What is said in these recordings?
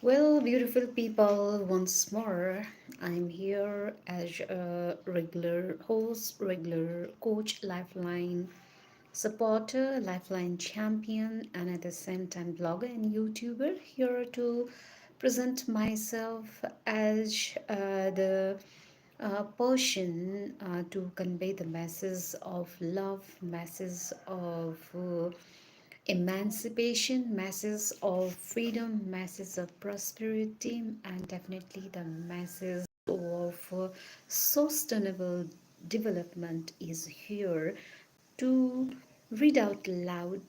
Well, beautiful people, once more, I'm here as a regular host, regular coach, lifeline supporter, lifeline champion, and at the same time, blogger and YouTuber, here to present myself as the person to convey the message of love, message of emancipation, message of freedom, message of prosperity, and definitely the message of sustainable development is here to read out loud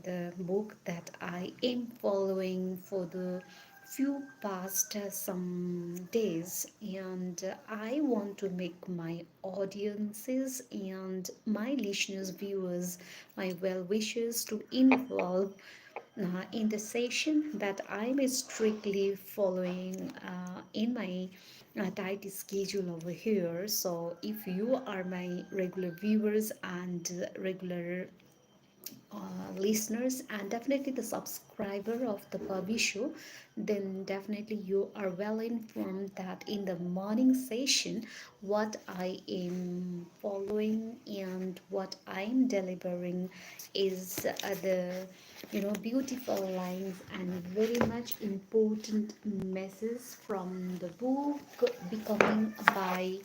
the book that I am following for the few past some days, and I want to make my audiences and my listeners, viewers, my well wishers to involve in the session that I'm strictly following in my tight schedule over here. So, if you are my regular viewers and regular listeners and definitely the subscriber of the Pabi Show, then definitely you are well informed that in the morning session, what I am following and what I'm delivering is the beautiful lines and very much important messages from the book becoming the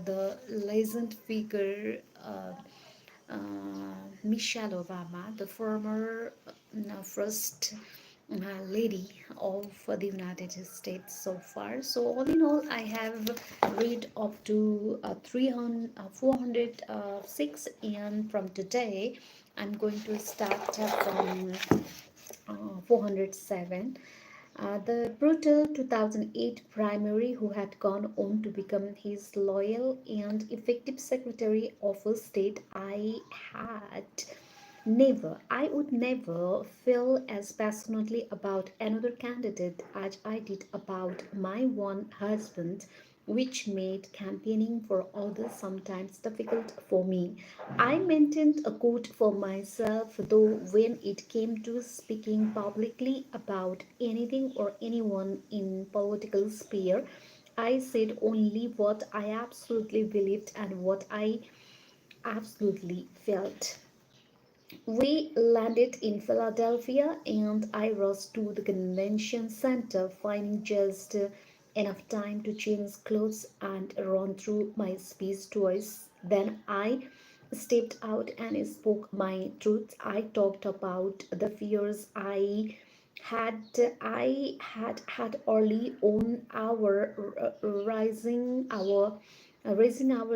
the legend figure Michelle Obama, the former first lady of the United States so far. So all in all, I have read up to 300, 406, and from today, I'm going to start from 407. The brutal 2008 primary, who had gone on to become his loyal and effective Secretary of State, I would never feel as passionately about another candidate as I did about my one husband, which made campaigning for others sometimes difficult for me. I maintained a code for myself, though, when it came to speaking publicly about anything or anyone in political sphere. I said only what I absolutely believed and what I absolutely felt. We landed in Philadelphia and I rushed to the convention center, finding just enough time to change clothes and run through my speech twice. Then I stepped out and spoke my truth. I talked about the fears had I had early on our raising our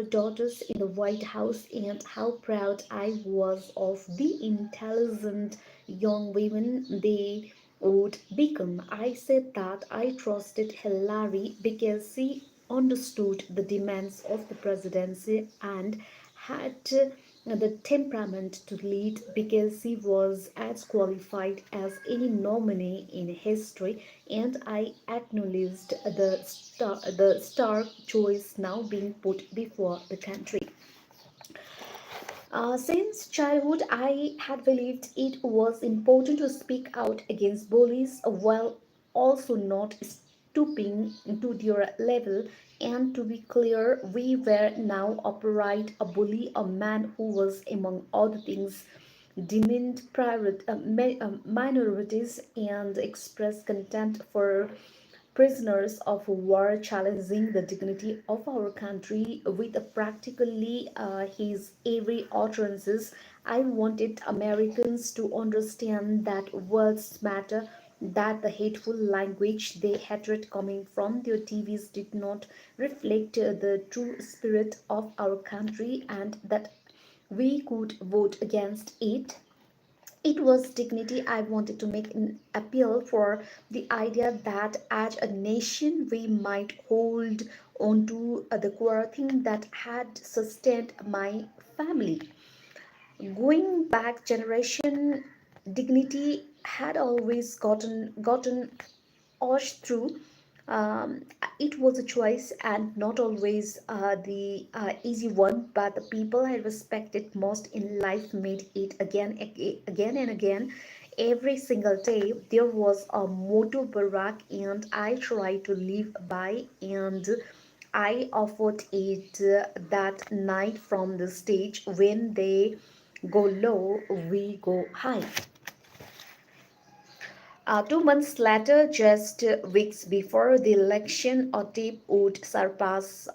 daughters in the White House and how proud I was of the intelligent young women they would become. I said that I trusted Hillary because she understood the demands of the presidency and had the temperament to lead because he was as qualified as any nominee in history, and I acknowledged the stark choice now being put before the country. Since childhood, I had believed it was important to speak out against bullies while also not stooping to their level. And to be clear, we were now upright a bully, a man who was, among other things, demeaned minorities and expressed contempt for prisoners of war, challenging the dignity of our country with practically his every utterances. I wanted Americans to understand that words matter, that the hateful language they hatred coming from their TVs did not reflect the true spirit of our country, and that we could vote against it. It was dignity. I wanted to make an appeal for the idea that as a nation we might hold on to the core thing that had sustained my family. Going back generation, dignity had always gotten us through. um, it was a choice and not always the easy one, but the people I respected most in life made it again and again. Every single day there was a motto barak, and I tried to live by, and I offered it that night from the stage. When they go low, we go high. 2 months later, just weeks before the election, a tape would surpass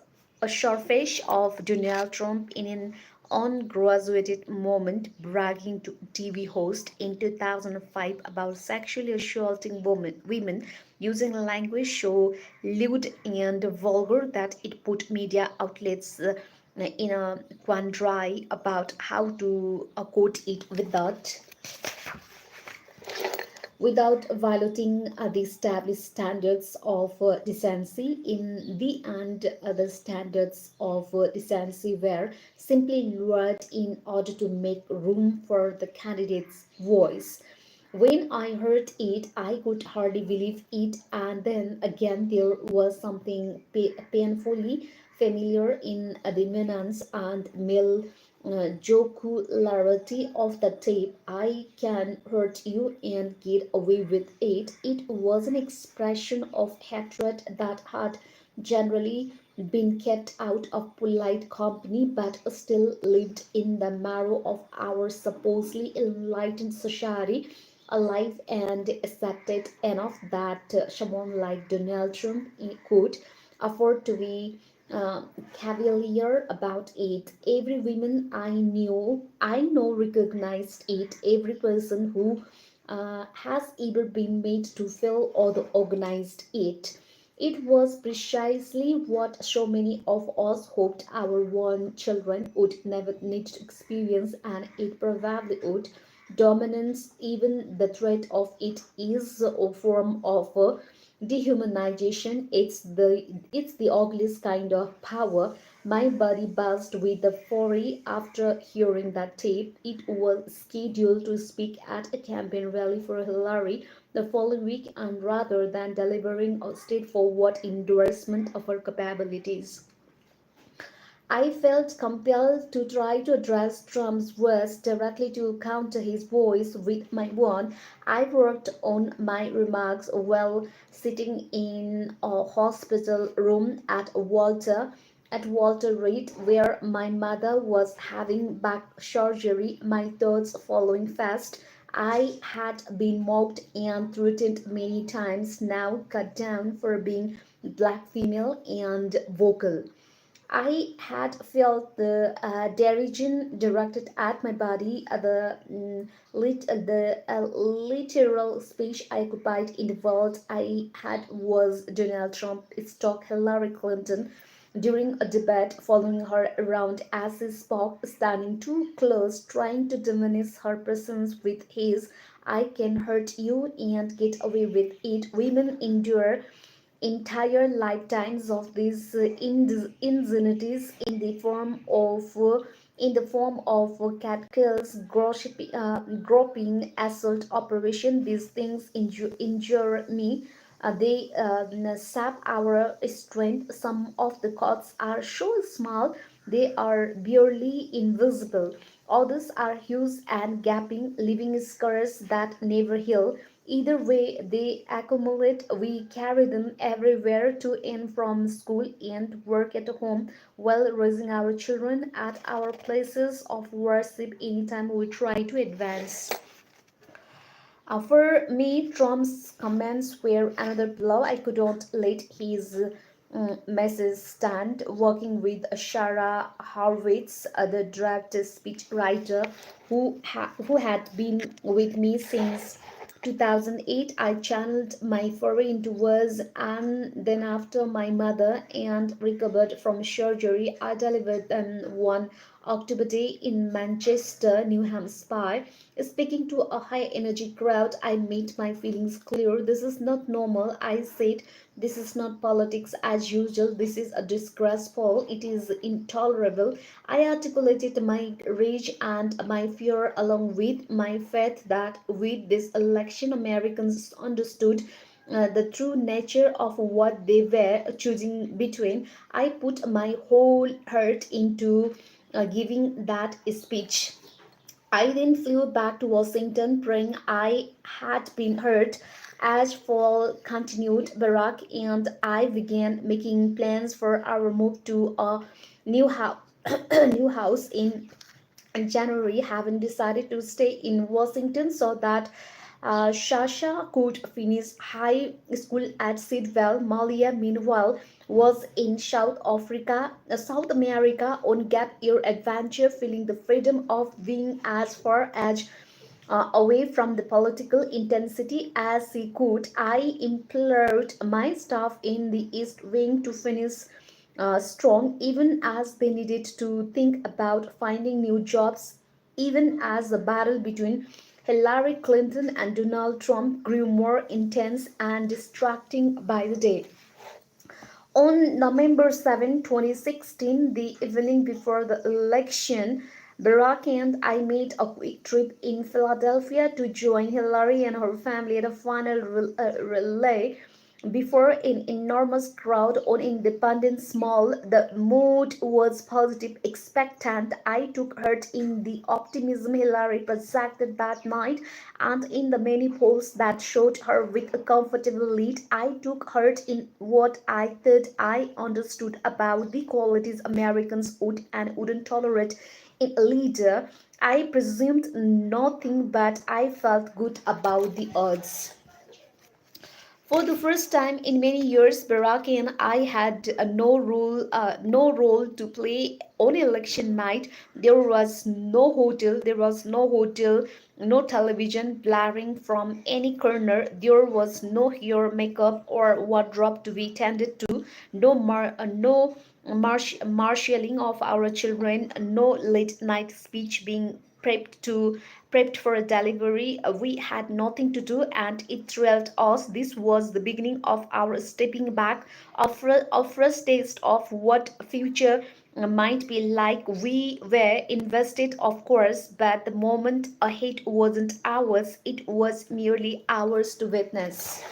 a surface of Donald Trump in an ungraduated moment, bragging to TV host in 2005 about sexually assaulting women using language so lewd and vulgar that it put media outlets in a quandary about how to quote it without violating the established standards of decency. In the end, the standards of decency were simply lowered in order to make room for the candidate's voice. When I heard it, I could hardly believe it, and then again, there was something painfully familiar in the menace and male jocularity of the tape. I can hurt you and get away with it. It was an expression of hatred that had generally been kept out of polite company but still lived in the marrow of our supposedly enlightened society, alive and accepted enough that someone like Donald Trump could afford to be uh, cavalier about it. Every woman I know recognized it. Every person who has ever been made to feel or organized it. It was precisely what so many of us hoped our one children would never need to experience, and it probably would. Dominance, even the threat of it, is a form of dehumanization. It's the ugliest kind of power. My body buzzed with the fury after hearing that tape. It was scheduled to speak at a campaign rally for Hillary the following week, and rather than delivering a straightforward endorsement of her capabilities, I felt compelled to try to address Trump's voice directly to counter his voice with my own. I worked on my remarks while sitting in a hospital room at Walter Reed, where my mother was having back surgery, my thoughts following fast. I had been mocked and threatened many times, now cut down for being black female and vocal. I had felt the derision directed at my body, the literal space I occupied in the world I had was Donald Trump stalked Hillary Clinton during a debate, following her around as he spoke, standing too close, trying to diminish her presence with his "I can hurt you and get away with it." Women endure entire lifetimes of these indignities in the form of catcalls, groping, assault operation. These things injure me. They sap our strength. Some of the cuts are so small they are barely invisible. Others are huge and gaping, leaving scars that never heal. Either way, they accumulate. We carry them everywhere, to and from school and work, at home, while raising our children, at our places of worship, anytime we try to advance. For me, Trump's comments were another blow. I couldn't let his message stand. Working with Shara Horwitz, the draft speech writer who had been with me since 2008, I channeled my fury into words, and then after my mother and recovered from surgery, I delivered them one October day in Manchester, New Hampshire. Speaking to a high energy crowd, I made my feelings clear. This is not normal, I said. This is not politics as usual. This is a disgraceful. It is intolerable. I articulated my rage and my fear along with my faith that with this election Americans understood the true nature of what they were choosing between. I put my whole heart into giving that speech. I then flew back to Washington, praying I had been hurt. As fall continued, Barack and I began making plans for our move to a new house, new house in January, having decided to stay in Washington so that Shasha could finish high school at Sidwell. Malia, meanwhile, was in South America on gap year adventure, feeling the freedom of being as far as away from the political intensity as he could. I implored my staff in the East Wing to finish strong, even as they needed to think about finding new jobs, even as the battle between Hillary Clinton and Donald Trump grew more intense and distracting by the day. On November 7, 2016, the evening before the election, Barack and I made a quick trip in Philadelphia to join Hillary and her family at a final relay before an enormous crowd on Independence Mall. The mood was positive, expectant. I took heart in the optimism Hillary projected that night and in the many polls that showed her with a comfortable lead. I took heart in what I thought I understood about the qualities Americans would and wouldn't tolerate in a leader. I presumed nothing, but I felt good about the odds. For the first time in many years, Barack and I had no role to play on election night. There was no hotel, no television blaring from any corner. There was no hair, makeup, or wardrobe to be tended to. No marshalling of our children. No late night speech being prepped for a delivery. We had nothing to do, and it thrilled us. This was the beginning of our stepping back, of first taste of what future might be like. We were invested, of course, but the moment ahead wasn't ours. It was merely ours to witness.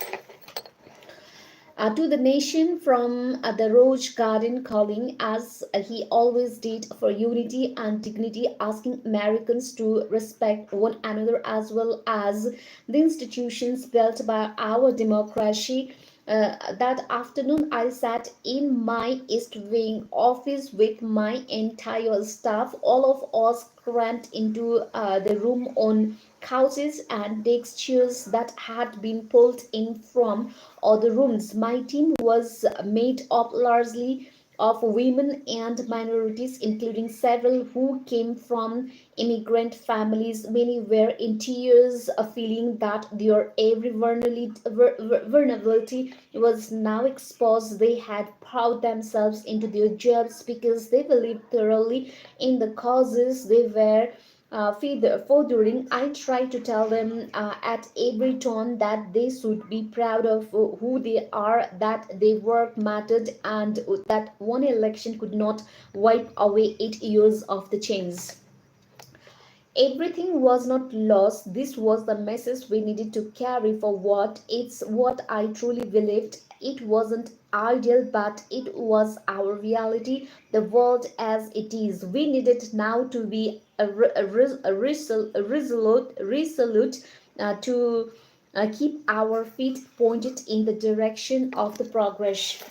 To the nation from the Rose Garden, calling as he always did for unity and dignity, asking Americans to respect one another as well as the institutions built by our democracy. That afternoon, I sat in my East Wing office with my entire staff. All of us crammed into the room on couches and desk chairs that had been pulled in from other rooms. My team was made up largely of women and minorities, including several who came from immigrant families. Many were in tears, feeling that their every vulnerability was now exposed. They had poured themselves into their jobs because they believed thoroughly in the causes they were furthering. I try to tell them at every turn that they should be proud of who they are, that their work mattered, and that one election could not wipe away 8 years of the change. Everything was not lost. This was the message we needed to carry forward. It's what I truly believed. It wasn't ideal, but it was our reality, the world as it is. We needed now to be resolute to keep our feet pointed in the direction of the progress.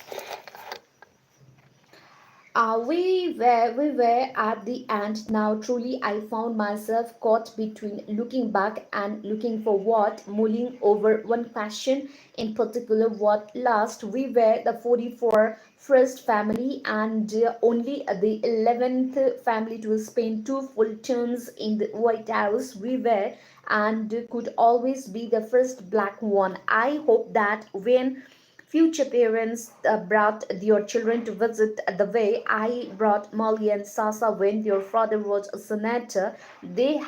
We were at the end now. Truly, I found myself caught between looking back and looking forward, mulling over one question in particular. What last? We were the 44 first family and only the 11th family to spend two full terms in the White House. We were and could always be the first black one. I hope that when future parents brought their children to visit the way I brought Molly and Sasa when their father was a senator, they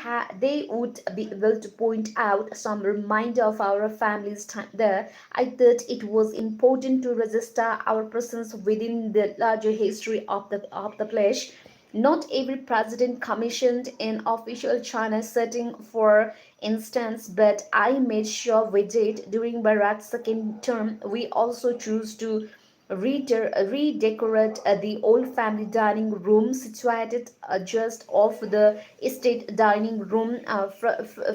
would be able to point out some reminder of our family's time there. I thought it was important to register our presence within the larger history of the place. Not every president commissioned an official China setting, for instance, but I made sure we did. During Barack's second term, we also chose to redecorate the old family dining room situated just off the estate dining room,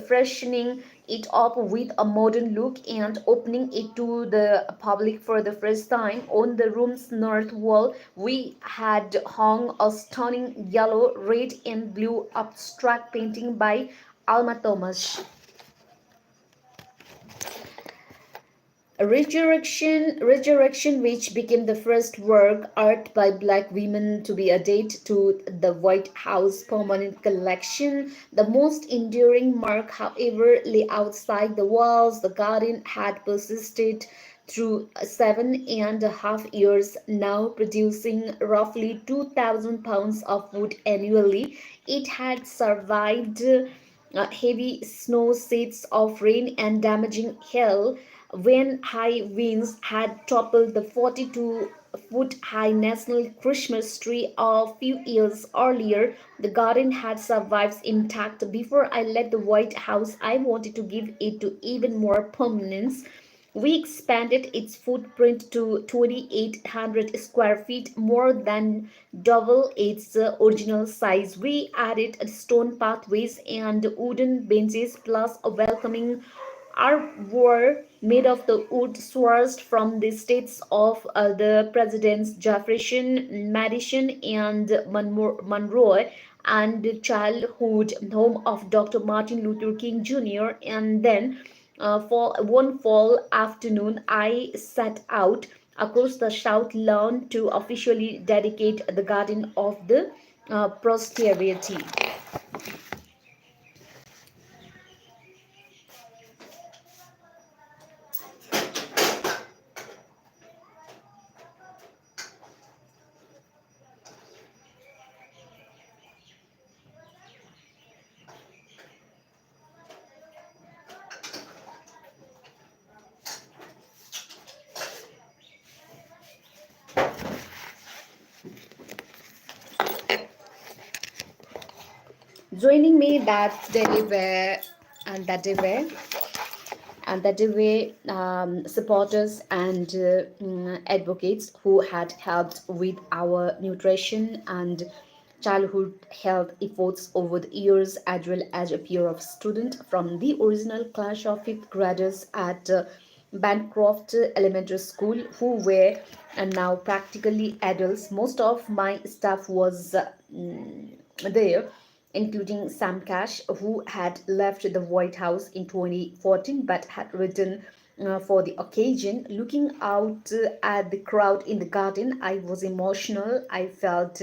freshening it up with a modern look and opening it to the public for the first time. On the room's north wall, we had hung a stunning yellow, red, and blue abstract painting by Alma Thomas. Resurrection, which became the first work art by black women to be added to the White House permanent collection. The most enduring mark, however, lay outside the walls. The garden had persisted through 7.5 years, now producing roughly 2,000 pounds of wood annually. It had survived heavy snow, sheets of rain, and damaging hail. When high winds had toppled the 42-foot high national Christmas tree a few years earlier, the garden had survived intact. Before I left the White House, I wanted to give it to even more permanence. We expanded its footprint to 2,800 square feet, more than double its original size. We added stone pathways and wooden benches, plus a welcoming artwork made of the wood sourced from the states of the presidents Jefferson, Madison, and Monroe, and the childhood home of Dr. Martin Luther King Jr. And then, for one fall afternoon, I set out across the South Lawn to officially dedicate the Garden of the Prosperity. Joining me that day were that they were supporters and advocates who had helped with our nutrition and childhood health efforts over the years, as well as a peer of students from the original class of fifth graders at Bancroft Elementary School who were now practically adults. Most of my staff was there, including Sam Cash, who had left the White House in 2014 but had returned for the occasion. Looking out at the crowd in the garden, I was emotional. I felt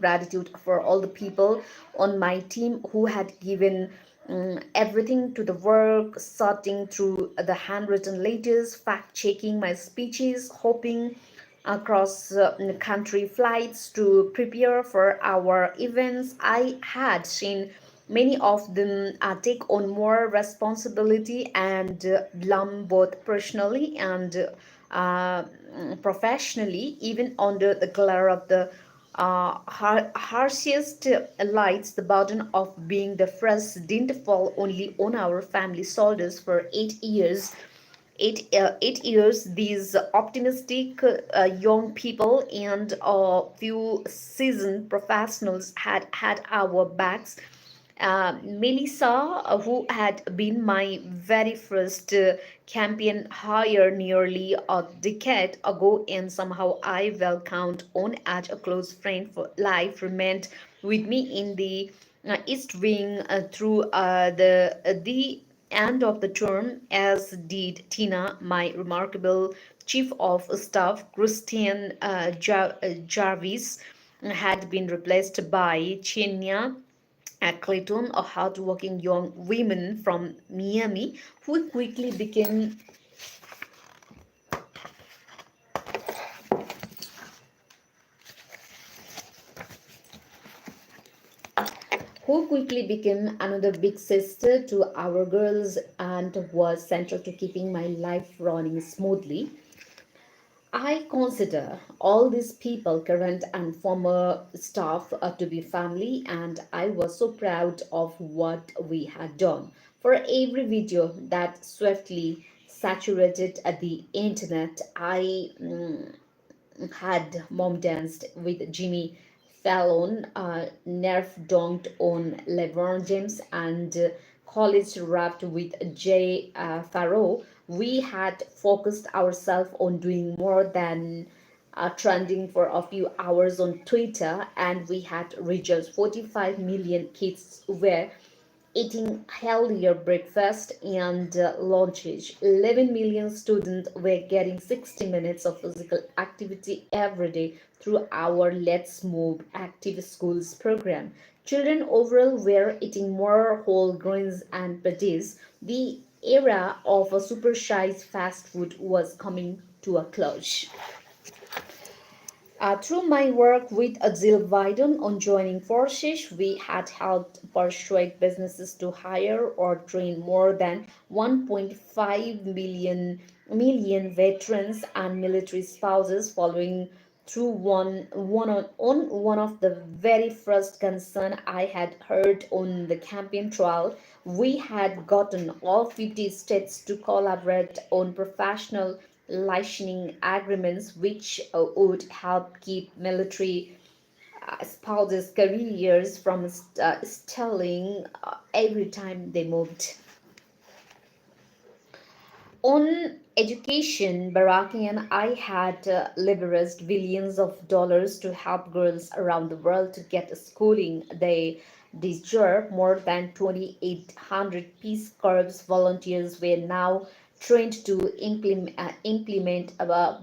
gratitude for all the people on my team who had given everything to the work, sorting through the handwritten letters, fact checking my speeches, hoping across country flights to prepare for our events. I had seen many of them take on more responsibility and bloom both personally and uh, professionally, even under the glare of the harshest lights. The burden of being the first didn't fall only on our family shoulders. For 8 years, 8 years, these optimistic young people and a few seasoned professionals had had our backs. Melissa, who had been my very first campaign hire nearly a decade ago, and somehow I will count on as a close friend for life, remained with me in the East Wing through the end of the term, as did Tina, my remarkable chief of staff. Christian Jarvis had been replaced by Chenia Clayton, a hardworking young woman from Miami who quickly became another big sister to our girls and was central to keeping my life running smoothly. I consider all these people, current and former staff, to be family, and I was so proud of what we had done. For every video that swiftly saturated the internet, I had mom danced with Jimmy Fallon, nerf dunked on LeBron James, and college rapped with Jay Farrow. We had focused ourselves on doing more than trending for a few hours on Twitter, and we had reached 45 million kids were eating healthier breakfast and lunches. 11 million students were getting 60 minutes of physical activity every day through our Let's Move Active Schools program. Children overall were eating more whole grains and veggies. The era of a supersized fast food was coming to a close. Through my work with Jill Biden on joining forces, we had helped persuade businesses to hire or train more than 1.5 million veterans and military spouses following through on one of the very first concern I had heard on the campaign trail. We had gotten all 50 states to collaborate on professional licensing agreements, which would help keep military spouses' careers from stalling every time they moved. On education, Baraki and I had leveraged billions of dollars to help girls around the world to get schooling they deserve. More than 2,800 Peace Corps volunteers were now trained to implement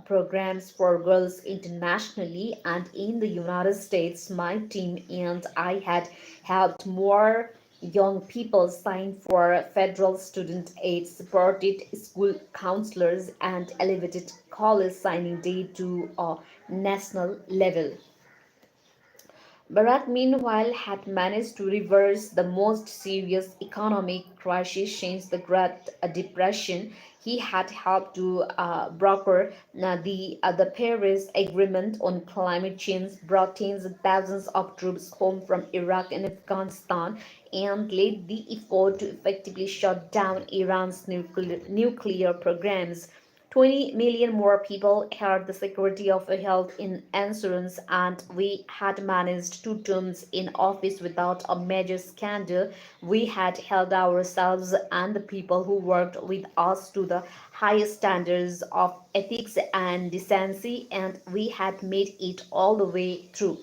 programs for girls internationally and in the United States. My team and I had helped more young people sign for federal student aid, supported school counselors, and elevated college signing day to a national level. Bharat, meanwhile, had managed to reverse the most serious economic crisis since the Great Depression. He had helped to broker the Paris Agreement on climate change, brought tens of thousands of troops home from Iraq and Afghanistan, and led the effort to effectively shut down Iran's nuclear programs. 20 million more people had the security of health in insurance, and we had managed 2 terms in office without a major scandal. We had held ourselves and the people who worked with us to the highest standards of ethics and decency, and we had made it all the way through.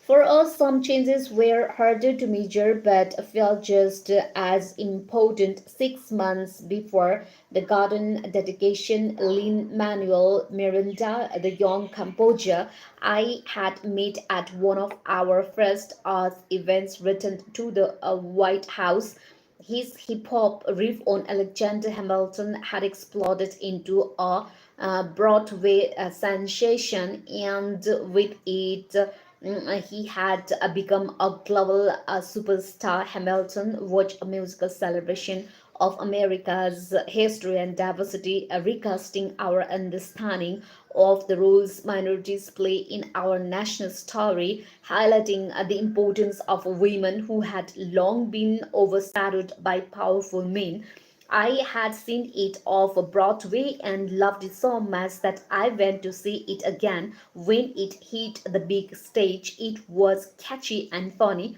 For us, some changes were harder to measure but felt just as important. 6 months before the garden dedication, Lin Manuel Miranda, the young composer I had met at one of our first art events, returned to the White House. His hip hop riff on Alexander Hamilton had exploded into a Broadway sensation, and with it, he had become a global superstar. Hamilton was a musical celebration of America's history and diversity, recasting our understanding of the roles minorities play in our national story, highlighting the importance of women who had long been overshadowed by powerful men. I had seen it off Broadway and loved it so much that I went to see it again when it hit the big stage. It was catchy and funny,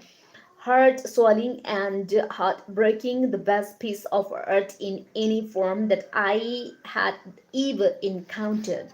heart swelling and heartbreaking, the best piece of art in any form that I had ever encountered.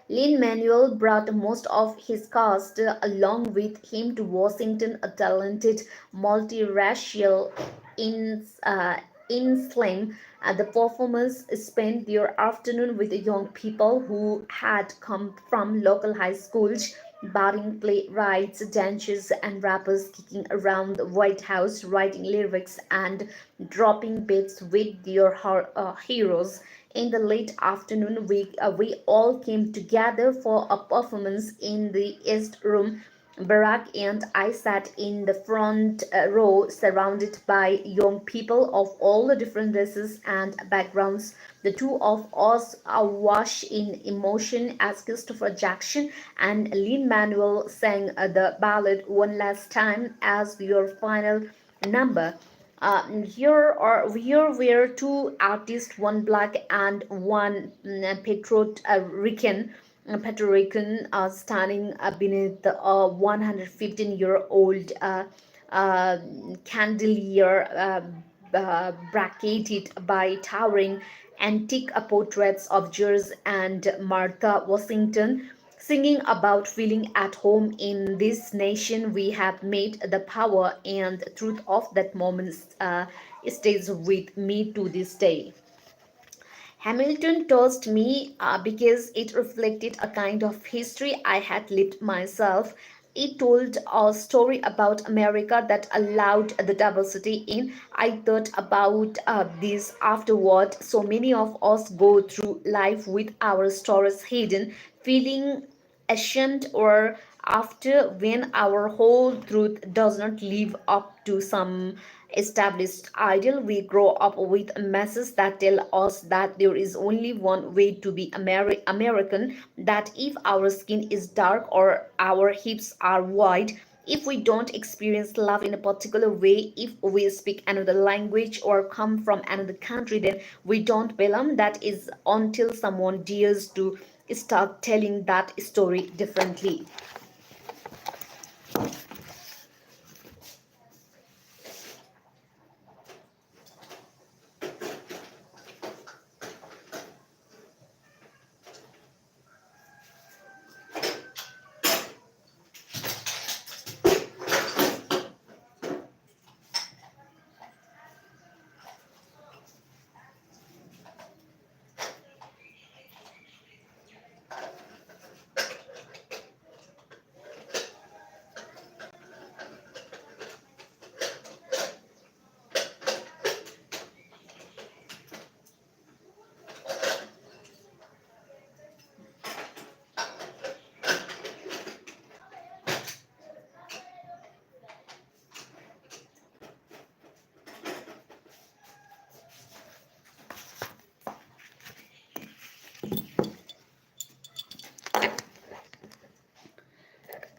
Lin-Manuel brought most of his cast along with him to Washington, a talented multiracial in, uh, Slim. The performers spent their afternoon with the young people who had come from local high schools, budding playwrights, dancers, and rappers kicking around the White House, writing lyrics and dropping beats with their heroes. In the late afternoon, we all came together for a performance in the East Room. Barack and I sat in the front row, surrounded by young people of all the different races and backgrounds. The two of us awash in emotion as Christopher Jackson and Lin Manuel sang the ballad one last time as your final number. Here were two artists, one black and one Puerto Rican, standing beneath the 115-year-old uh, chandelier, bracketed by towering antique portraits of George and Martha Washington, singing about feeling at home in this nation we have made. The power and truth of that moment stays with me to this day. Hamilton touched me because it reflected a kind of history I had lived myself. It told a story about America that allowed the diversity in. I thought about this afterward. So many of us go through life with our stories hidden, feeling ashamed or after when our whole truth does not live up to some established ideal. We grow up with messages that tell us that there is only one way to be American, that if our skin is dark or our hips are wide, if we don't experience love in a particular way, if we speak another language or come from another country, then we don't belong. That is until someone dares to start telling that story differently.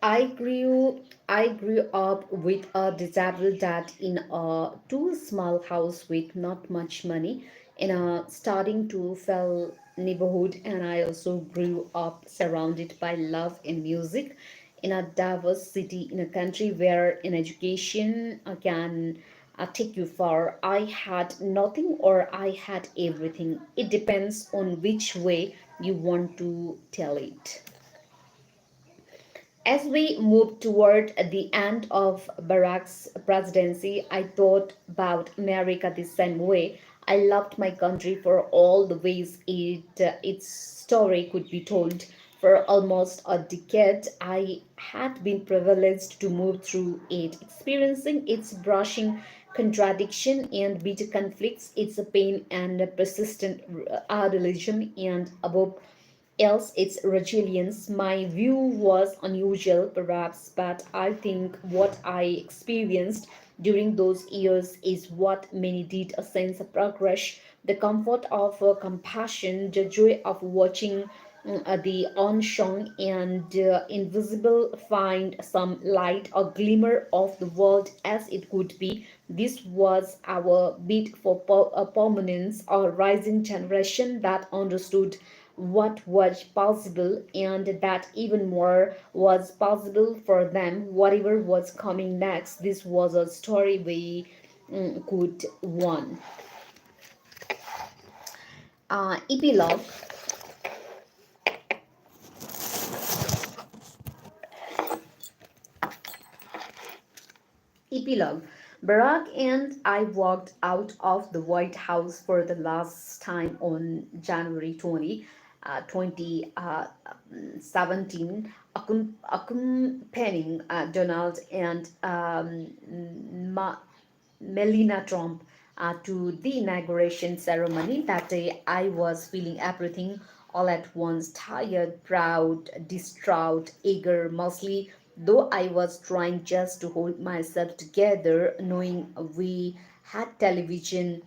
I grew I grew up with a disabled dad in a too small house with not much money in a starting to fell neighborhood, and I also grew up surrounded by love and music in a diverse city in a country where an education can take you far. I had nothing or I had everything. It depends on which way you want to tell it. As we moved toward the end of Barack's presidency, I thought about America the same way. I loved my country for all the ways its story could be told. For almost a decade, I had been privileged to move through it, experiencing its brushing contradiction and bitter conflicts, its pain and persistent idealism, and above else its resilience. My view was unusual, perhaps, but I think what I experienced during those years is what many did, a sense of progress, the comfort of compassion, the joy of watching the unsung and invisible find some light, a glimmer of the world as it could be. This was our bid for permanence, a rising generation that understood what was possible and that even more was possible for them, whatever was coming next. This was a story we could won. Epilogue. Epilogue. Barack and I walked out of the White House for the last time on January 20, 2017, accompanying Donald and Melania Trump to the inauguration ceremony. That day, I was feeling everything all at once, tired, proud, distraught, eager, mostly though I was trying just to hold myself together, knowing we had television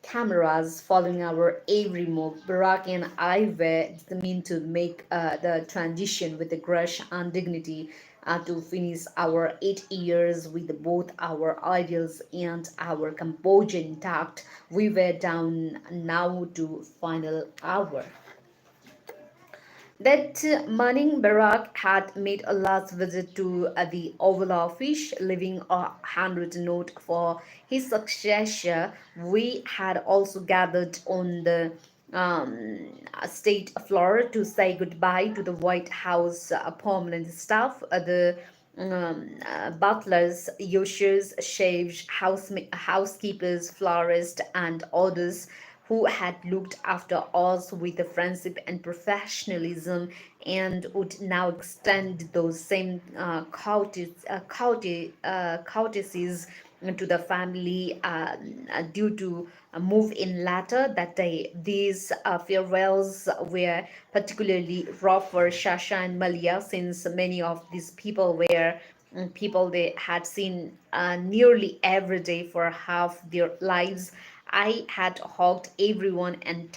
cameras following our every move. Barack and I were determined to make the transition with the grace and dignity, to finish our 8 years with both our ideals and our composure intact. We were down now to final hour. That morning, Barack had made a last visit to the Oval Office, leaving a handwritten note for his successor. We had also gathered on the state floor to say goodbye to the White House permanent staff, the butlers, ushers, chefs, housekeepers, florists, and others who had looked after us with a friendship and professionalism, and would now extend those same courtesies to the family due to a move in latter that day. These farewells were particularly rough for Shasha and Malia, since many of these people were people they had seen nearly every day for half their lives. I had hugged everyone and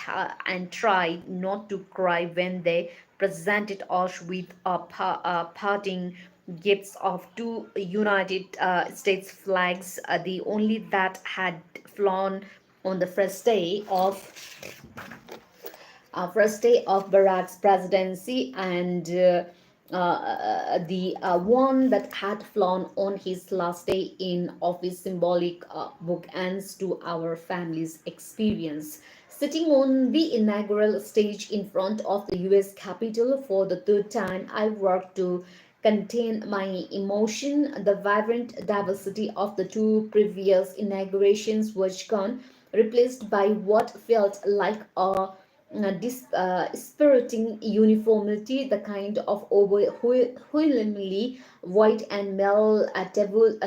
tried not to cry when they presented us with parting gifts of two United States flags, the only that had flown on the first day of Barack's presidency, and the one that had flown on his last day in office, symbolic bookends to our family's experience. Sitting on the inaugural stage in front of the US Capitol for the third time, I worked to contain my emotion. The vibrant diversity of the two previous inaugurations was gone, replaced by what felt like a dispiriting uniformity, the kind of overwhelmingly white and male tabuli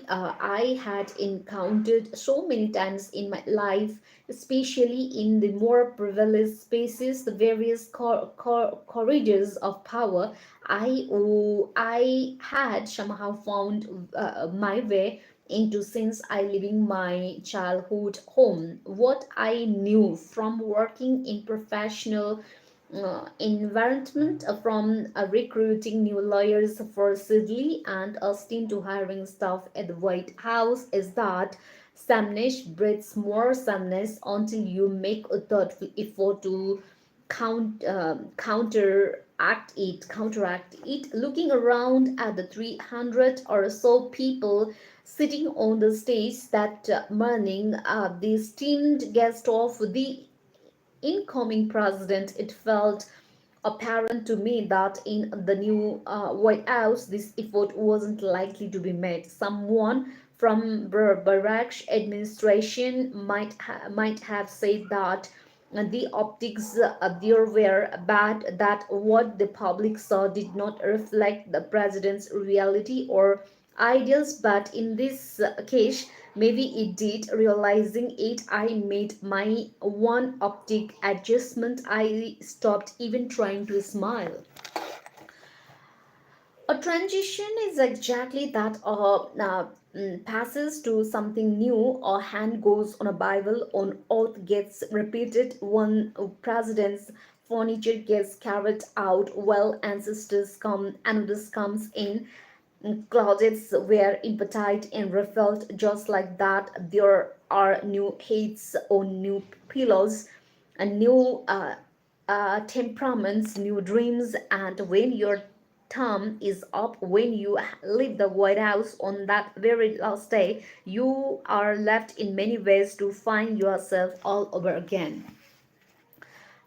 I had encountered so many times in my life, especially in the more privileged spaces, the various corridors of power. I had somehow found my way into since I leaving my childhood home. What I knew from working in professional environment, from recruiting new lawyers for Sidley and Austin to hiring staff at the White House, is that sameness breeds more sameness until you make a thoughtful effort to counteract it. Looking around at the 300 or so people sitting on the stage that morning, the esteemed guest of the incoming president, it felt apparent to me that in the new White House, this effort wasn't likely to be met. Someone from Barack's administration might have said that the optics there were bad, that what the public saw did not reflect the president's reality or ideals, but in this case, maybe it did. Realizing it, I made my one optic adjustment. I stopped even trying to smile. A transition is exactly that, passes to something new. A hand goes on a Bible, on oath gets repeated, one president's furniture gets carried out while ancestors come, another comes in. Closets were emptied and refilled just like that. There are new heads on new pillows, and new temperaments, new dreams, and when your term is up, when you leave the White House on that very last day, you are left in many ways to find yourself all over again.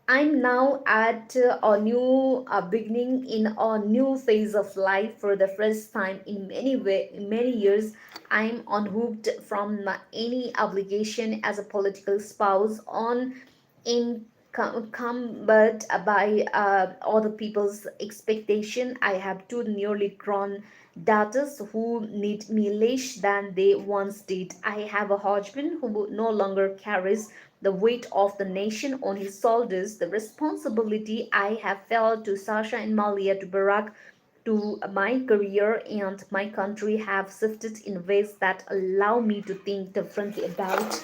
I'm now at a new beginning in a new phase of life for the first time in many years. I'm unhooked from any obligation as a political spouse, on come but by other people's expectation. I have two nearly grown daughters who need me less than they once did. I have a husband who no longer carries the weight of the nation on his shoulders. The responsibility I have felt to Sasha and Malia, to Barack, to my career and my country have shifted in ways that allow me to think differently about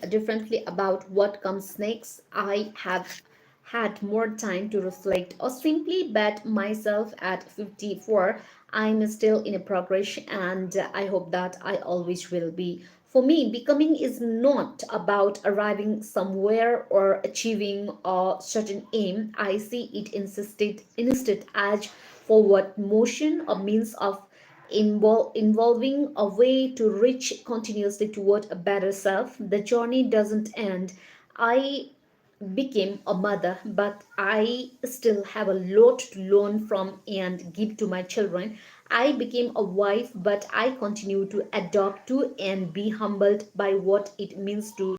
differently about what comes next. I have had more time to reflect or simply bet myself at 54. I'm still in a progress and I hope that I always will be. For me, becoming is not about arriving somewhere or achieving a certain aim. I see it instead as forward motion, a means of involving a way to reach continuously toward a better self. The journey doesn't end. I became a mother, but I still have a lot to learn from and give to my children. I became a wife, but I continue to adopt to and be humbled by what it means to